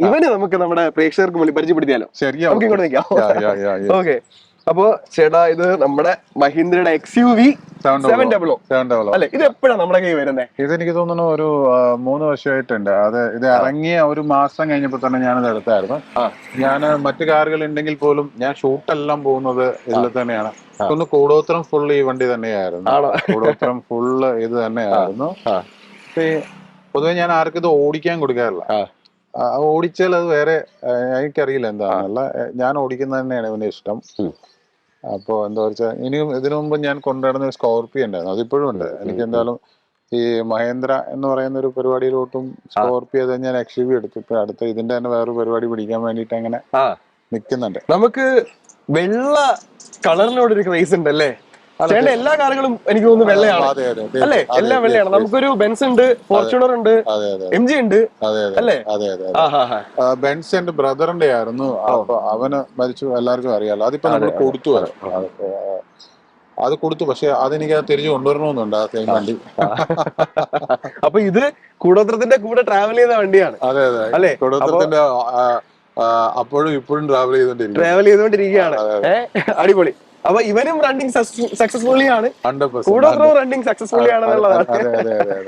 ഇവന് നമുക്ക് നമ്മുടെ പ്രേക്ഷകർക്ക് മുന്നിൽ പരിചയപ്പെടുത്തിയാലോ? ശരിയാ, നമുക്ക് ഇങ്ങോട്ട് നിൽക്കാം. yeah. ഓക്കെ, അപ്പൊ ചേട്ടാ ഇത് നമ്മുടെ മഹീന്ദ്രയുടെ XUV 700 അല്ലെ? ഇത് എപ്പോഴാണ് നമ്മുടെ കയ്യിൽ വരുന്നത്? ഇതെനിക്ക് തോന്നുന്നു ഒരു 3 വർഷമായിട്ടുണ്ട്. ഇത് ഇറങ്ങിയ ഒരു മാസം കഴിഞ്ഞപ്പോ തന്നെ ഞാനത് എടുത്തായിരുന്നു. ഞാൻ മറ്റു കാറുകൾ ഉണ്ടെങ്കിൽ പോലും ഞാൻ ഷൂട്ടെല്ലാം പോകുന്നത് ഇതിൽ തന്നെയാണ്. ഒന്ന് കൂടോത്രം ഫുള്ള് ഈ വണ്ടി തന്നെയായിരുന്നു. കൂടോത്രം ഫുള്ള് ഇത് തന്നെയായിരുന്നു. പൊതുവെ ഞാൻ ആർക്കും ഇത് ഓടിക്കാൻ കൊടുക്കാറില്ല. ഓടിച്ചാൽ അത് വേറെ, എനിക്കറിയില്ല എന്താണെന്നുള്ള. ഞാൻ ഓടിക്കുന്നത് തന്നെയാണ് ഇവന് ഇഷ്ടം. അപ്പൊ എന്താ വെച്ചാൽ ഇതിനു മുമ്പ് ഞാൻ കൊണ്ടുവരുന്ന ഒരു സ്കോർപ്പിയോ ഉണ്ടായിരുന്നു, അതിപ്പോഴും ഉണ്ട്. എനിക്ക് എന്തായാലും ഈ മഹേന്ദ്ര എന്ന് പറയുന്ന ഒരു പരിപാടിയിലോട്ടും സ്കോർപ്പിയോ അത് ഞാൻ XUV എടുത്തു. ഇപ്പൊ അടുത്ത ഇതിന്റെ തന്നെ വേറൊരു പരിപാടി പിടിക്കാൻ വേണ്ടിട്ട് അങ്ങനെ നിൽക്കുന്നുണ്ട്. നമുക്ക് വെള്ള കളറിനോടൊരു ക്രേസ് ഉണ്ട് അല്ലേ? ചേട്ടൻ എല്ലാ കാറുകളും എനിക്ക് തോന്നുന്നു വെള്ളയാണ് അല്ലേ? എല്ലാം വെള്ളയാണ്. നമുക്കൊരു ബെൻസ് ഉണ്ട്, ഫോർച്യൂണർ ഉണ്ട്, MG ഉണ്ട് അല്ലേ? ബെൻസ് എന്റെ ബ്രദറിന്റെ ആയിരുന്നു. അപ്പൊ അവന് മരിച്ചു, എല്ലാവർക്കും അറിയാലോ. അതിപ്പോ നമ്മൾ കൊടുത്തു, അത് കൊടുത്തു. പക്ഷെ അതെനിക്ക് തിരിച്ചു കൊണ്ടുവരണമെന്നുണ്ട് ആ സെയിം വണ്ടി. അപ്പൊ ഇത് കൂടോത്രത്തിന്റെ കൂടെ ട്രാവൽ ചെയ്ത വണ്ടിയാണ്. അതെ അല്ലേ? കൂടോത്രത്തിന്റെ അപ്പോഴും ഇപ്പോഴും ട്രാവൽ ചെയ്തോണ്ടിരിക്കുകയാണ്. അടിപൊളി. അപ്പൊ ഇവനും റണ്ണിങ് സക്സസ്ഫുള്ളി ആണ്, കൂടോത്രവും റണ്ണിങ് സക്സസ്ഫുള്ളി ആണെന്നുള്ളതാണ്.